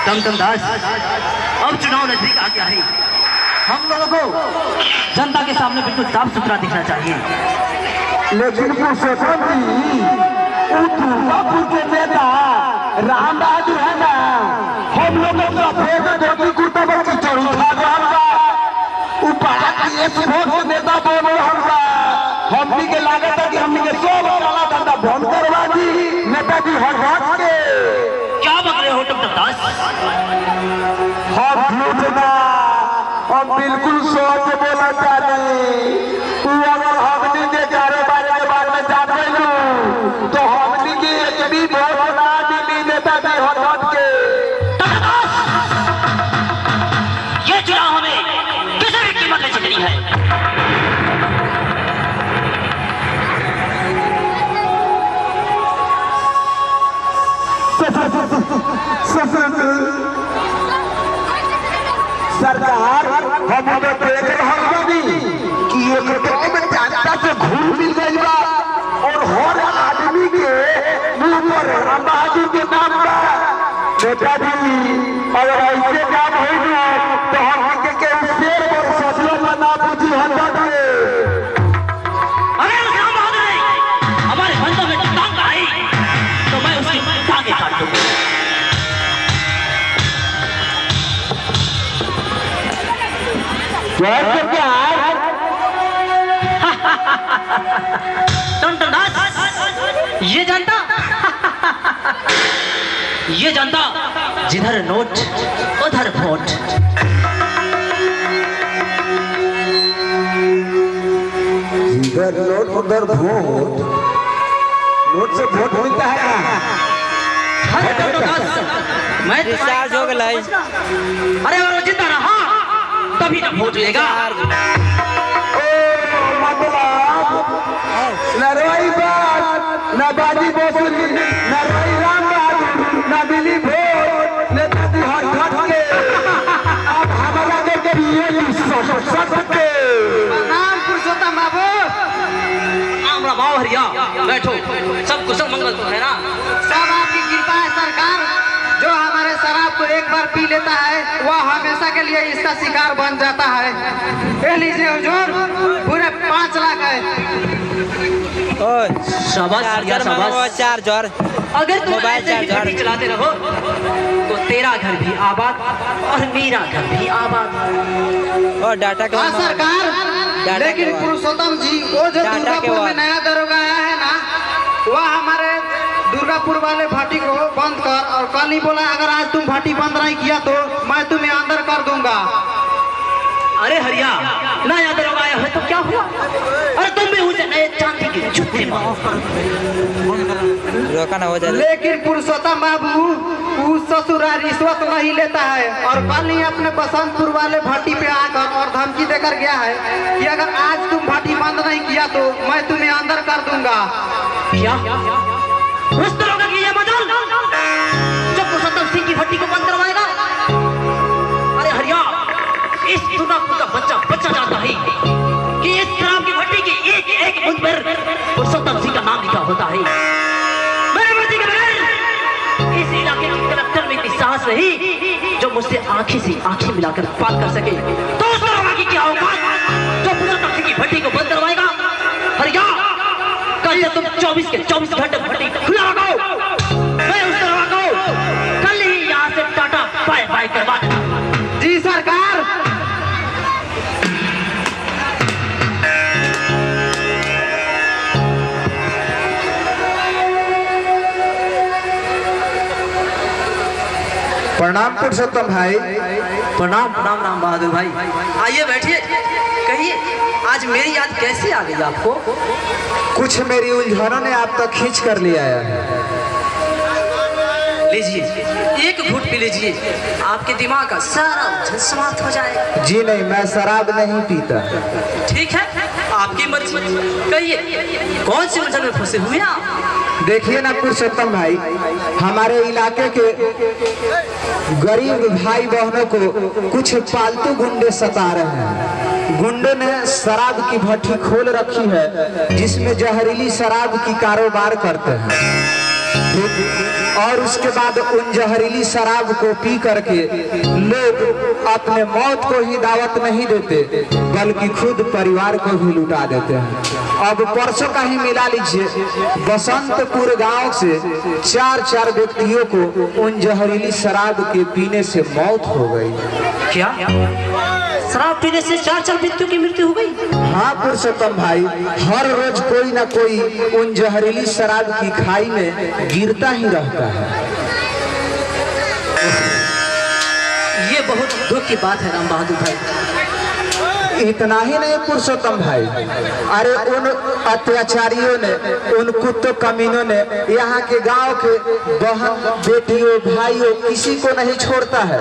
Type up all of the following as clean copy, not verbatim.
टमटम दास, अब चुनाव नजदीक आ गया है। हम लोगों को जनता के सामने बिल्कुल साफ सुथरा दिखना चाहिए। लेकिन दुर्गापुर के नेता राम बहादुर है ना, हम लोगों का फेर धोती कुर्ता पर चढ़ी खा नेता बोल रहा हमनी के लागत है कि हमनी के सब काला धंधा बंद करवा दी नेताजी हर बात के। क्या बक रहे हो टमटम दास? हम झूठ ना, हम बिल्कुल सोच बोला चाहते। तू अगर हमनी के कारोबार के बारे में जान लो तो हमनी की एक भी वोट ना मिली नेताजी हर बात के। ये चुनाव हमें किसी भी कीमत में जीतनी है। सरकार हम तो देख रहा बानी कि एक गांव में जनता से घूम मिल गई बा और हर आदमी के मुंह पर राम बहादुर के नाम बा। नेताजी अगर ऐसे काम होई तो हम के शेर और ससुर में ना पूछी हटा दे। अरे राम बहादुर ने हमारे बंदों में टांग आई तो मैं उसकी टांगे काट दूंगा। ये जनता ये जनता जिधर नोट उधर वोट। जिधर नोट उधर वोट, नोट से वोट मिलता है ना। मैं डिस्चार्ज हो गया। अरे अगर वो जिंदा रहा तभी ना वोट लेगा। नरवाई बात न बाजी बोसुरी नरवाई राम बहादुर न मिली भोट नेताजी हट हट के। अब हमारा के लिए सकते नाम पुरुषोत्तम बाबू आमरा भाव हरिया बैठो। सब कुशल मंगल तो है ना? सब आपकी कृपा है सरकार। जो हमारे शराब को एक बार पी लेता है वह हमेशा के लिए इसका शिकार बन जाता है। ये लीजिए हुजूर, पूरे 5 लाख है। शाबाश या शाबाश। चार्जर अगर तुम ऐसे ही गाड़ी चलाते रहो तो तेरा घर भी आबाद और मेरा घर भी आबाद। और डाटा के हाँ सरकार, लेकिन पुरुषोत्तम जी वो जो दुर्गापुर में नया दरोगा आया है ना, वह हमारे दुर्गापुर वाले भाटी को बंद कर। और कल ही बोला अगर आज तुम भाटी बंद नहीं किया तो मैं तुम्हें अंदर कर दूंगा। अरे हरिया नया दरोगा आया है तो क्या हुआ? अरे तुम भी उसे नए चांदी के जूते मारो। रोका ना हो जाए। लेकिन पुरुषोत्तम बाबू उस ससुरा रिश्वत नहीं लेता है और कल ही अपने बसंतपुर वाले भाटी पे आकर और धमकी देकर गया है कि अगर आज तुम भाटी बंद नहीं किया तो मैं तुम्हें अंदर कर दूंगा। क्या उस दरोगा की ये मजाल जो पुरुषोत्तम सिंह की भट्टी को बंद करवाएगा? अरे हरिया इस दुर्गापुर का बच्चा बच्चा जानता है कि इस शराब की भट्टी की एक एक बूंद पर पुरुषोत्तम सिंह का नाम लिखा होता है। मेरे मर्जी के बगैर इस इलाके के कलेक्टर में इतनी साहस नहीं जो मुझसे आंखें से आंखें मिलाकर बात कर सके। तो उस दरोगा की क्या औकात जो पुरुषोत्तम सिंह की भट्टी को बंद करवाएगा? हरिया कल से तुम 24 के 24 घंटे भट्टी खुला रखो। मैं उस दरोगा को कल ही यहाँ से टाटा बाय बाय करवा देता। जी सरकार। प्रणाम पुरुषोत्तम भाई। प्रणाम प्रणाम राम बहादुर भाई। आइए बैठिए। कहिए आज मेरी याद कैसी आ गई आपको? कुछ मेरी उलझनों ने आप तक खींच कर लिया है। लीजिए एक घूंट पी लीजिए, आपके दिमाग का सारा उलझन समाप्त हो जाएगा। जी नहीं, मैं शराब नहीं पीता। ठीक है आपकी मर्जी। कहिए कौन सी उलझन में फंसे हुए आप? देखिए ना पुरुषोत्तम भाई, हमारे इलाके के गरीब भाई बहनों को कुछ पालतू गुंडे सता रहे हैं। गुंडे ने शराब की भट्टी खोल रखी है जिसमें जहरीली शराब की कारोबार करते हैं। और उसके बाद उन जहरीली शराब को पी करके लोग अपने मौत को ही दावत नहीं देते बल्कि खुद परिवार को भी लुटा देते हैं। अब परसों का ही मिला लीजिए, बसंतपुर गांव से 4 व्यक्तियों को उन जहरीली शराब के पीने से मौत हो गई। क्या शराब पीने से 4 व्यक्तियों की मृत्यु हो गई? हाँ पुरुषोत्तम भाई, हर रोज कोई ना कोई उन जहरीली शराब की खाई में गिरता ही रहता है। ये बहुत दुख की बात है राम बहादुर भाई। इतना ही नहीं पुरुषोत्तम भाई, अरे उन अत्याचारियों ने, उन कुत्तों कमीनों ने यहाँ के गांव के बहन बेटियों भाइयों किसी को नहीं छोड़ता है।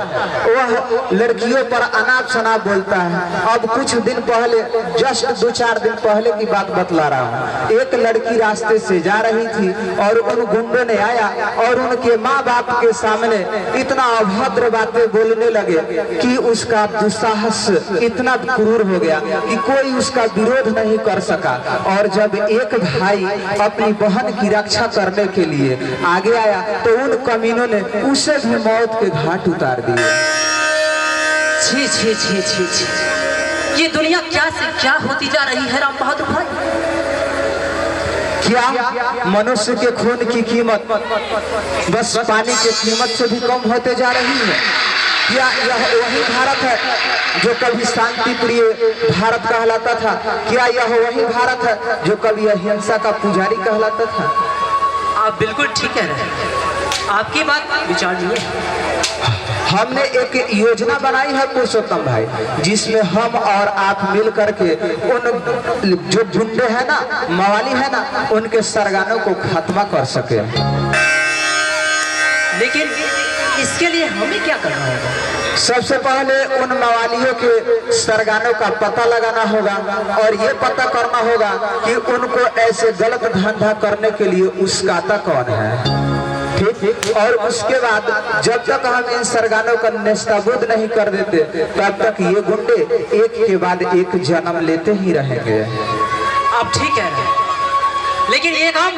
वह लड़कियों पर अनाप शनाप बोलता है। अब कुछ दिन पहले, जस्ट 2-4 दिन पहले की बात बतला रहा हूँ, एक लड़की रास्ते से जा रही थी और उन गुंडों ने आया और उनके माँ बाप के सामने इतना अभद्र बातें बोलने लगे कि उसका दुस्साहस इतना क्रूर हो गया कि कोई उसका विरोध नहीं कर सका। और जब एक भाई अपनी बहन की रक्षा करने के लिए आगे आया तो उन कमीनों ने उसे भी मौत के घाट उतार दिए। छी छी छी छी छी, ये दुनिया क्या से क्या होती जा रही है राम बहादुर भाई। क्या मनुष्य के खून की कीमत बस पानी की कीमत से भी कम होते जा रही है? क्या यह वही भारत है जो कभी शांति प्रिय भारत कहलाता था? क्या यह वही भारत है जो कभी अहिंसा का पुजारी कहलाता था? आप बिल्कुल ठीक कह रहे हैं, आपकी बात विचार लिए। हमने एक योजना बनाई है पुरुषोत्तम भाई, जिसमें हम और आप मिल करके उन जो गुंडे हैं ना, मवाली है ना, उनके सरगनों को खात्मा कर सके। लेकिन इसके लिए हमें क्या करना होगा? सबसे पहले उन मवालियों के सरगनों का पता लगाना होगा और ये पता करना होगा कि उनको ऐसे गलत धंधा करने के लिए उस्काता कौन है। ठीक, और उसके बाद जब तक हम इन सरगनों का नेस्ताबूद नहीं कर देते तब तक ये गुंडे एक के बाद एक जन्म लेते ही रहेंगे। आप ठीक कह रहे हैं, लेकिन ये काम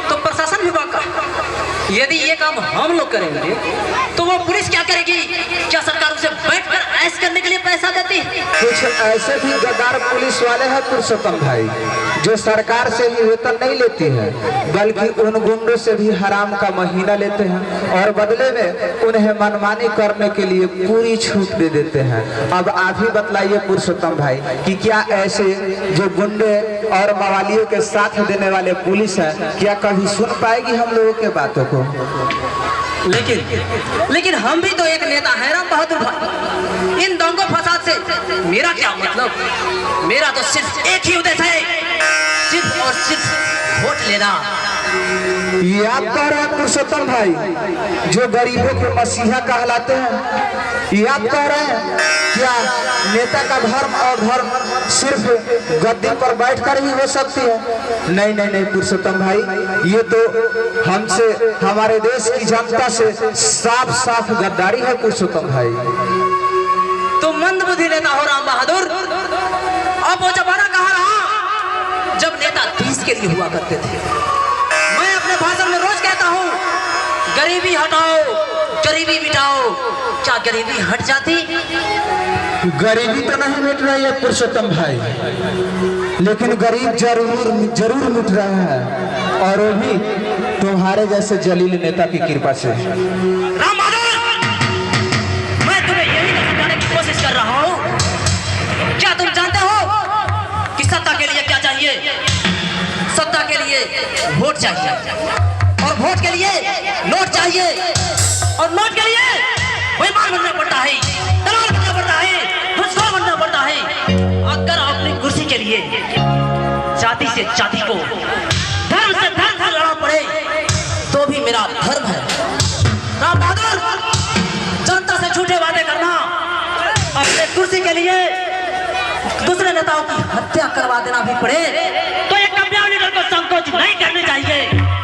तो प्रशासन विभाग का। यदि ये काम हम लोग करेंगे तो वो पुलिस क्या करेगी? क्या सरकार उसे बैठकर ऐश करने के लिए पैसा देती है? कुछ ऐसे भी गद्दार पुलिस वाले हैं पुरुषोत्तम भाई, जो सरकार से ही वेतन नहीं लेती है बल्कि उन गुंडों से भी हराम का महीना लेते हैं और बदले में उन्हें मनमानी करने के लिए पूरी छूट दे देते हैं। अब आप ही बतलाइए पुरुषोत्तम भाई कि क्या ऐसे जो गुंडे और मवालियों के साथ देने वाले पुलिस है, क्या कभी सुन पाएगी हम लोगों के बातों को? लेकिन हम भी तो एक नेता है राम बहादुर भाई। इन दंगों फसाद से मेरा क्या मतलब? मेरा तो सिर्फ एक ही उद्देश्य है, सिर्फ और सिर्फ वोट लेना। याद कर रहे हैं पुरुषोत्तम भाई, जो गरीबों के मसीहा कहलाते हैं, याद कर रहे हैं क्या नेता का धर्म और धर्म सिर्फ गद्दी पर बैठकर ही हो सकती है? नहीं नहीं नहीं पुरुषोत्तम भाई, ये तो हमसे, हमारे देश की जनता से साफ साफ गद्दारी है पुरुषोत्तम भाई। तुम मंदबुद्धि नेता हो राम बहादुर। अब वो जमाना कहाँ रहा जब नेता देश के लिए हुआ करते थे? मैं अपने भाषण में रोज कहता हूँ, गरीबी हटाओ, गरीबी मिटाओ। क्या गरीबी हट जाती? गरीबी तो नहीं मिट रही है पुरुषोत्तम भाई, लेकिन गरीब जरूर मिट रहा है, और वो भी तुम्हारे जैसे जलील नेता की कृपा से। राम बहादुर, मैं तुम्हें यही समझाने की कोशिश कर रहा हूँ। क्या तुम जानते हो कि सत्ता के लिए क्या चाहिए? सत्ता के लिए वोट चाहिए, और वोट के लिए नोट चाहिए, और नोट के लिए बेईमान बनना पड़ता है, दलाल बनना पड़ता है, घुसखोर बनना पड़ता है। अगर अपनी कुर्सी के लिए जाति से जाति को, धर्म से लड़ना पड़े तो भी मेरा धर्म है। राम बहादुर, जनता से झूठे वादे करना, अपने कुर्सी के लिए दूसरे नेताओं की हत्या करवा देना भी पड़े तो एक कम्युनिस्ट लीडर को संकोच नहीं करनी चाहिए।